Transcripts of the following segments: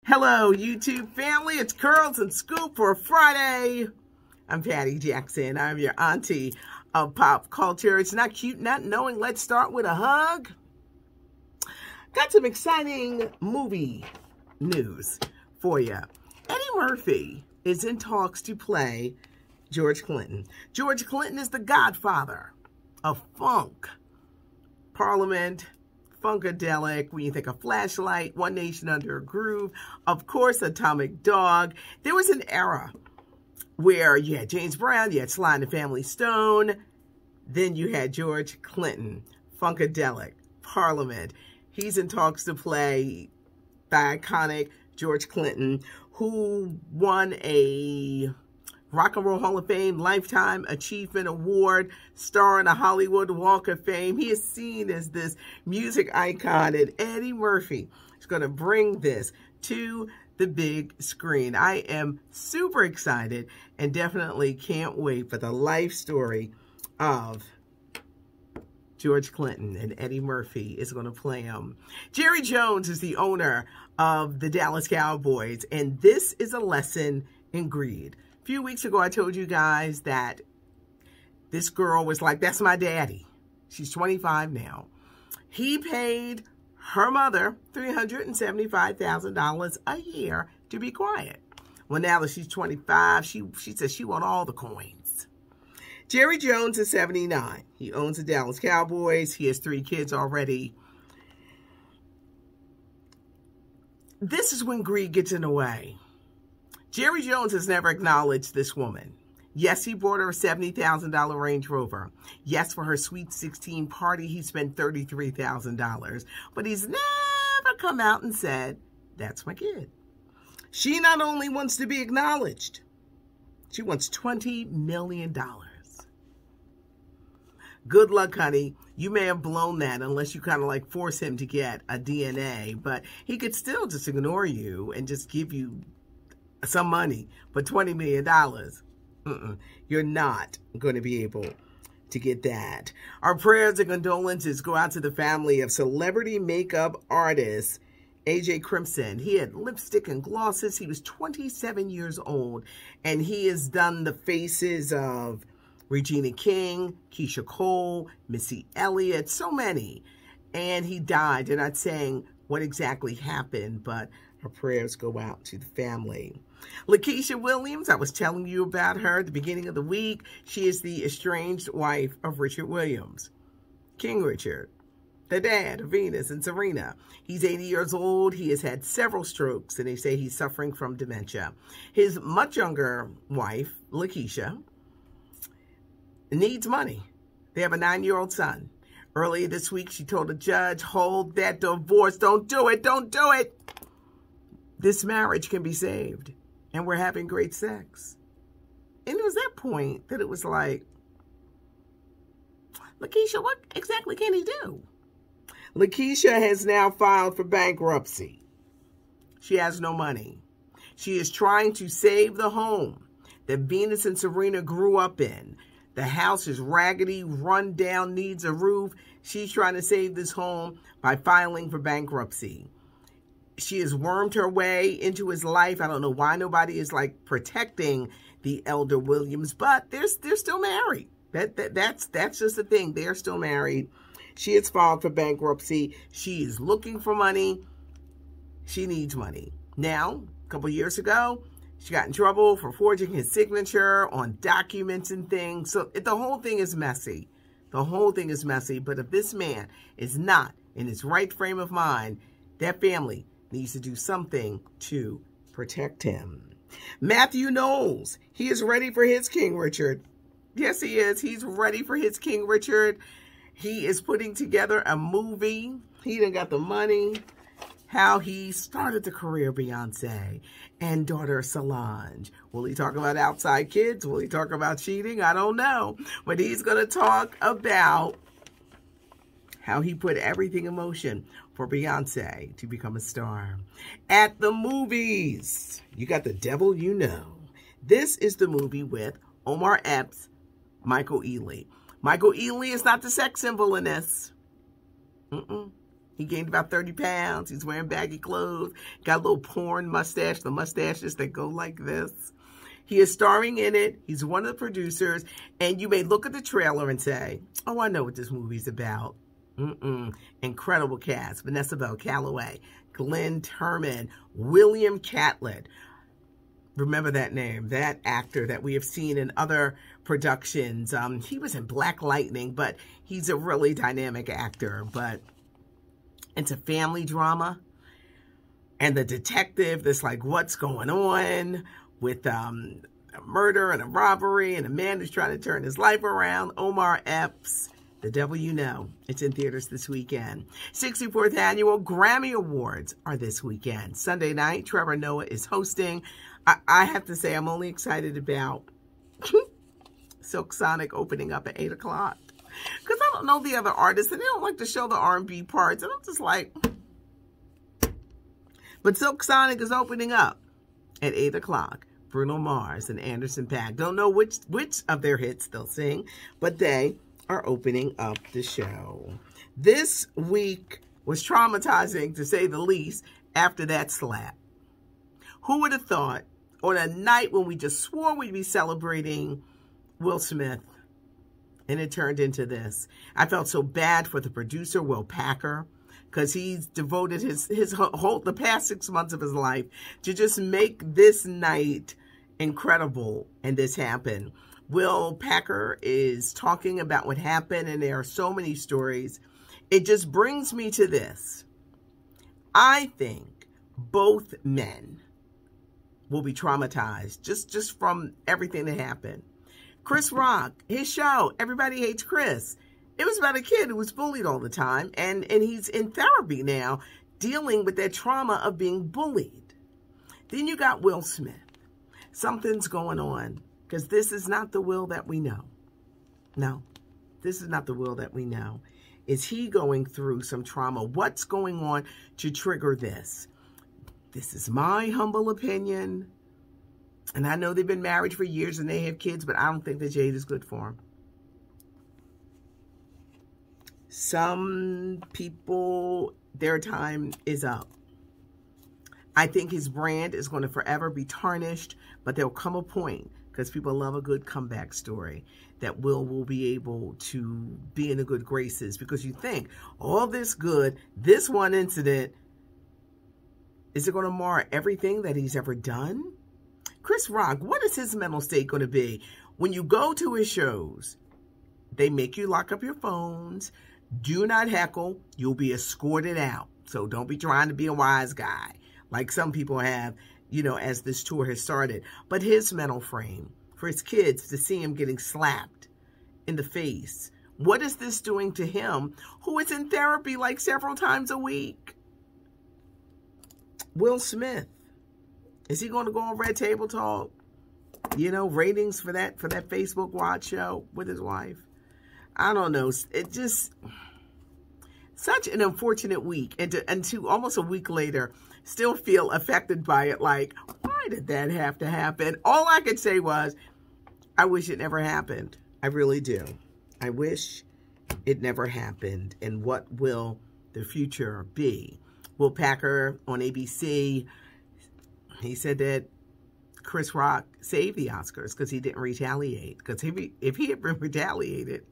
Hello, YouTube family. It's Curls and Scoop for Friday. I'm Patty Jackson. I'm your auntie of pop culture. It's not cute not knowing. Let's start with a hug. Got some exciting movie news for you. Eddie Murphy is in talks to play George Clinton. George Clinton is the godfather of funk, Parliament, Funkadelic, when you think of Flashlight, One Nation Under a Groove, of course, Atomic Dog. There was an era where you had James Brown, you had Sly and the Family Stone, then you had George Clinton, Funkadelic, Parliament. He's in talks to play the iconic George Clinton, who won a Rock and Roll Hall of Fame Lifetime Achievement Award, star in the Hollywood Walk of Fame. He is seen as this music icon, and Eddie Murphy is going to bring this to the big screen. I am super excited and definitely can't wait for the life story of George Clinton, and Eddie Murphy is going to play him. Jerry Jones is the owner of the Dallas Cowboys, and this is a lesson in greed. A few weeks ago, I told you guys that this girl was like, that's my daddy. She's 25 now. He paid her mother $375,000 a year to be quiet. Well, now that she's 25, she says she wants all the coins. Jerry Jones is 79. He owns the Dallas Cowboys. He has 3 kids already. This is when greed gets in the way. Jerry Jones has never acknowledged this woman. Yes, he bought her a $70,000 Range Rover. Yes, for her Sweet 16 party, he spent $33,000. But he's never come out and said, that's my kid. She not only wants to be acknowledged, she wants $20 million. Good luck, honey. You may have blown that unless you kind of like force him to get a DNA. But he could still just ignore you and just give you some money, but $20 million, you're not going to be able to get that. Our prayers and condolences go out to the family of celebrity makeup artist AJ Crimson. He had lipstick and glosses. He was 27 years old, and he has done the faces of Regina King, Keisha Cole, Missy Elliott, so many. And he died. They're not saying what exactly happened, but our prayers go out to the family. Lakeisha Williams, I was telling you about her at the beginning of the week. She is the estranged wife of Richard Williams. King Richard, the dad of Venus and Serena. He's 80 years old. He has had several strokes, and they say he's suffering from dementia. His much younger wife, Lakeisha, needs money. They have a 9-year-old son. Earlier this week, she told a judge, hold that divorce. Don't do it. Don't do it. This marriage can be saved, and we're having great sex. And it was that point that it was like, Lakeisha, what exactly can he do? Lakeisha has now filed for bankruptcy. She has no money. She is trying to save the home that Venus and Serena grew up in. The house is raggedy, run down, needs a roof. She's trying to save this home by filing for bankruptcy. She has wormed her way into his life. I don't know why nobody is like protecting the elder Williams, but they're still married. That's just the thing. They're still married. She has filed for bankruptcy. She is looking for money. She needs money. Now, a couple years ago, she got in trouble for forging his signature on documents and things. So the whole thing is messy. The whole thing is messy. But if this man is not in his right frame of mind, that family needs to do something to protect him. Matthew Knowles, he is ready for his King Richard. Yes, he is. He's ready for his King Richard. He is putting together a movie. He done got the money. How he started the career of Beyonce and daughter Solange. Will he talk about outside kids? Will he talk about cheating? I don't know. But he's going to talk about how he put everything in motion for Beyonce to become a star. At the movies, you got The Devil You Know. This is the movie with Omar Epps, Michael Ealy. Michael Ealy is not the sex symbol in this. He gained about 30 pounds. He's wearing baggy clothes. Got a little porn mustache, the mustaches that go like this. He is starring in it. He's one of the producers. And you may look at the trailer and say, oh, I know what this movie's about. Incredible cast. Vanessa Bell Calloway, Glenn Turman, William Catlett. Remember that name, that actor that we have seen in other productions. He was in Black Lightning, but he's a really dynamic actor. But it's a family drama. And the detective that's like, what's going on with a murder and a robbery and a man who's trying to turn his life around, Omar Epps. The Devil You Know. It's in theaters this weekend. 64th Annual Grammy Awards are this weekend. Sunday night, Trevor Noah is hosting. I have to say, I'm only excited about Silk Sonic opening up at 8 o'clock. Because I don't know the other artists, and they don't like to show the R&B parts. And I'm just like... But Silk Sonic is opening up at 8 o'clock. Bruno Mars and Anderson .Paak. Don't know which of their hits they'll sing, but they are opening up the show. This week was traumatizing, to say the least, after that slap. Who would have thought, on a night when we just swore we'd be celebrating Will Smith, and it turned into this. I felt so bad for the producer, Will Packer, because he's devoted the past 6 months of his life to just make this night incredible, and this happened. Will Packer is talking about what happened, and there are so many stories. It just brings me to this. I think both men will be traumatized just from everything that happened. Chris Rock, his show, Everybody Hates Chris. It was about a kid who was bullied all the time, and he's in therapy now dealing with that trauma of being bullied. Then you got Will Smith. Something's going on. Because this is not the Will that we know. No, this is not the Will that we know. Is he going through some trauma? What's going on to trigger this? This is my humble opinion. And I know they've been married for years and they have kids, but I don't think that Jade is good for him. Some people, their time is up. I think his brand is going to forever be tarnished, but there'll come a point, because people love a good comeback story, that Will be able to be in the good graces. Because you think, all this good, this one incident, is it going to mar everything that he's ever done? Chris Rock, what is his mental state going to be? When you go to his shows, they make you lock up your phones. Do not heckle. You'll be escorted out. So don't be trying to be a wise guy, like some people have, you know, as this tour has started. But his mental frame, for his kids to see him getting slapped in the face. What is this doing to him, who is in therapy like several times a week? Will Smith, is he going to go on Red Table Talk? You know, ratings for that Facebook Watch show with his wife? I don't know. It just, such an unfortunate week. And to almost a week later, still feel affected by it. Like, why did that have to happen? All I could say was, I wish it never happened. I really do. I wish it never happened. And what will the future be? Will Packer on ABC, he said that Chris Rock saved the Oscars because he didn't retaliate. Because if he had been retaliated,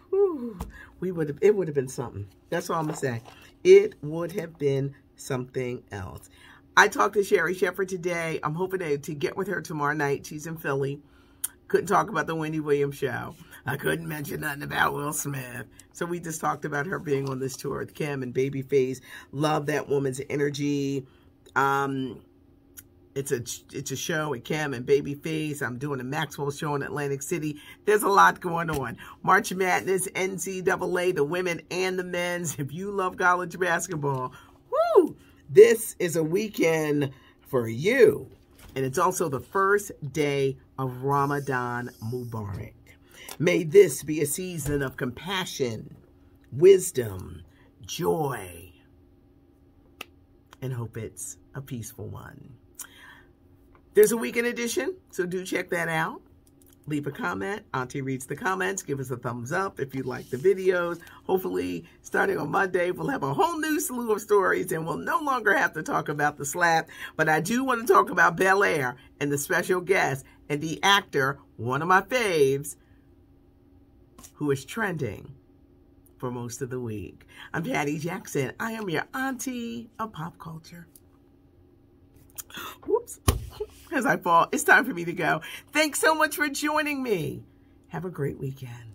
whew, it would have been something. That's all I'm going to say. It would have been something else. I talked to Sherri Shepherd today. I'm hoping to get with her tomorrow night. She's in Philly. Couldn't talk about the Wendy Williams show. I couldn't mention nothing about Will Smith. So we just talked about her being on this tour with Kim and Babyface. Love that woman's energy. It's a show with Kim and Babyface. I'm doing a Maxwell show in Atlantic City. There's a lot going on. March Madness, NCAA, the women and the men's. If you love college basketball, woo, this is a weekend for you. And it's also the first day of Ramadan Mubarak. May this be a season of compassion, wisdom, joy, and hope it's a peaceful one. There's a weekend edition, so do check that out. leave a comment. Auntie reads the comments. Give us a thumbs up if you like the videos. Hopefully, starting on Monday, we'll have a whole new slew of stories and we'll no longer have to talk about the slap. But I do want to talk about Bel-Air and the special guest and the actor, one of my faves, who is trending for most of the week. I'm Patty Jackson. I am your auntie of pop culture. Whoops. As I fall, it's time for me to go. Thanks so much for joining me. Have a great weekend.